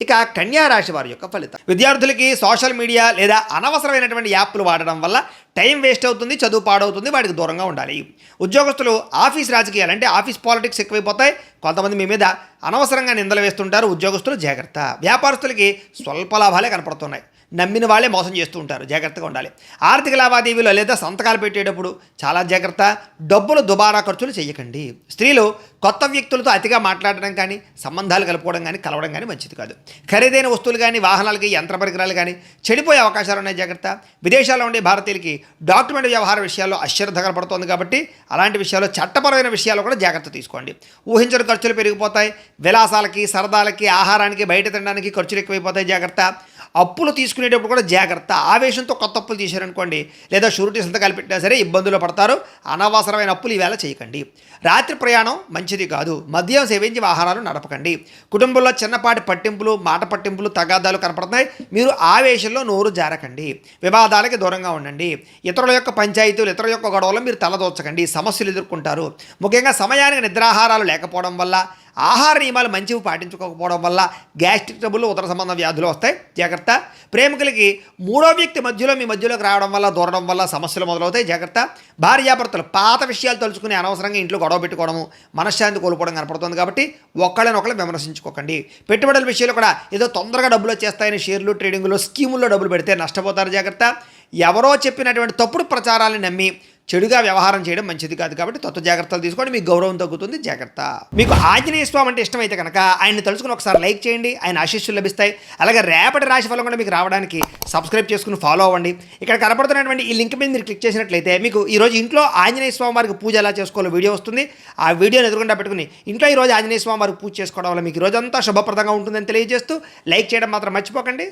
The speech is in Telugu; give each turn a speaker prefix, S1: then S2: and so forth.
S1: ఇక కన్యా రాశి వారి యొక్క ఫలితం. విద్యార్థులకి సోషల్ మీడియా లేదా అనవసరమైనటువంటి యాప్లు వాడడం వల్ల టైం వేస్ట్ అవుతుంది, చదువు పాడవుతుంది, వాటికి దూరంగా ఉండాలి. ఉద్యోగస్తులు ఆఫీస్ రాజకీయాలు అంటే ఆఫీస్ పాలిటిక్స్ ఎక్కువైపోతాయి. కొంతమంది మీ మీద అనవసరంగా నిందలు వేస్తుంటారు. ఉద్యోగస్తులు జాగ్రత్త. వ్యాపారస్తులకి స్వల్ప లాభాలే కనపడుతున్నాయి. నమ్మిన వాళ్ళే మోసం చేస్తూ ఉంటారు. జాగ్రత్తగా ఉండాలి. ఆర్థిక లావాదేవీలు లేదా సంతకాలు పెట్టేటప్పుడు చాలా జాగ్రత్త. డబ్బులు దుబారా ఖర్చులు చేయకండి. స్త్రీలు కొత్త వ్యక్తులతో అతిగా మాట్లాడడం కానీ, సంబంధాలు కలుపుకోవడం కానీ, కలవడం కానీ మంచిది కాదు. ఖరీదైన వస్తువులు కానీ, వాహనాలకి, యంత్ర పరికరాలు కానీ చెడిపోయే అవకాశాలు ఉన్నాయి. జాగ్రత్త. విదేశాల్లో ఉండే భారతీయులకి డాక్యుమెంట్ వ్యవహార విషయాల్లో అశ్రద్ధ కనపడుతోంది కాబట్టి అలాంటి విషయాల్లో, చట్టపరమైన విషయాల్లో కూడా జాగ్రత్త తీసుకోండి. ఊహించని ఖర్చులు పెరిగిపోతాయి. విలాసాలకి, సరదాలకి, ఆహారానికి, బయట తినడానికి ఖర్చులు ఎక్కువైపోతాయి. జాగ్రత్త. అప్పులు తీసుకునేటప్పుడు కూడా జాగ్రత్త. ఆవేశంతో కొత్త అప్పులు తీశారనుకోండి, లేదా షూరిటీ సంతకాలు పెట్టినా సరే ఇబ్బందులు పడతారు. అనవసరమైన అప్పులు ఈవేళ చేయకండి. రాత్రి ప్రయాణం మంచిది కాదు. మద్యం సేవించి వాహనాలు నడపకండి. కుటుంబంలో చిన్నపాటి పట్టింపులు, మాట పట్టింపులు, తగాదాలు కనపడుతున్నాయి. మీరు ఆవేశంలో నోరు జారకండి. వివాదాలకి దూరంగా ఉండండి. ఇతరుల యొక్క పంచాయతీలు, ఇతరుల యొక్క గొడవలు మీరు తలదోచకండి. సమస్యలు ఎదుర్కొంటారు. ముఖ్యంగా సమయానికి నిద్రాహారాలు లేకపోవడం వల్ల, ఆహార నియమాలు మంచివి పాటించుకోకపోవడం వల్ల గ్యాస్ట్రిక్ ట్రబుల్, ఉదర సంబంధ వ్యాధులు వస్తాయి. జాగ్రత్త. ప్రేమికులకి మూడో వ్యక్తి మధ్యలో మీ మధ్యలోకి రావడం వల్ల, దూరడం వల్ల సమస్యలు మొదలవుతాయి. జాగ్రత్త. భార్యాభర్తలు పాత విషయాలు తలుచుకుని అనవసరంగా ఇంట్లో గొడవ పెట్టుకోవడము, మనశ్శాంతి కోల్పోవడం కనపడుతుంది కాబట్టి ఒకళ్ళనొకళ్ళు విమర్శించుకోకండి. పెట్టుబడుల విషయంలో కూడా ఏదో తొందరగా డబ్బులు వచ్చేస్తాయని షేర్లు, ట్రేడింగ్లో, స్కీముల్లో డబ్బులు పెడితే నష్టపోతారు. జాగ్రత్త. ఎవరో చెప్పినటువంటి తప్పుడు ప్రచారాలను నమ్మి చెడుగా వ్యవహారం చేయడం మంచిది కాదు కాబట్టి తత్వ జాగ్రత్తలు తీసుకోండి. మీకు గౌరవం తగ్గుతుంది. జాగ్రత్త. మీకు ఆంజనేయ స్వామి అంటే ఇష్టమైతే కనుక ఆయన్ని తలుచుకుని ఒకసారి లైక్ చేయండి. ఆయన ఆశీస్సులు లభిస్తాయి. అలాగే రేపటి రాశి ఫలం కూడా మీకు రావడానికి సబ్స్క్రైబ్ చేసుకుని ఫాలో అవ్వండి. ఇక్కడ కనపడుతున్నటువంటి ఈ లింక్ మీద మీరు క్లిక్ చేసినట్లయితే మీకు ఈరోజు ఇంట్లో ఆంజనేయ స్వామి వారికి పూజ ఎలా చేసుకోవాలో వీడియో వస్తుంది. ఆ వీడియోని ఎదురుకుండా పెట్టుకుని ఇంట్లో ఈరోజు ఆంజనేయ స్వామి వారికి పూజ చేసుకోవడం వల్ల మీకు ఈరోజంతా శుభప్రదంగా ఉంటుందని తెలియజేస్తూ లైక్ చేయడం మాత్రం మర్చిపోకండి.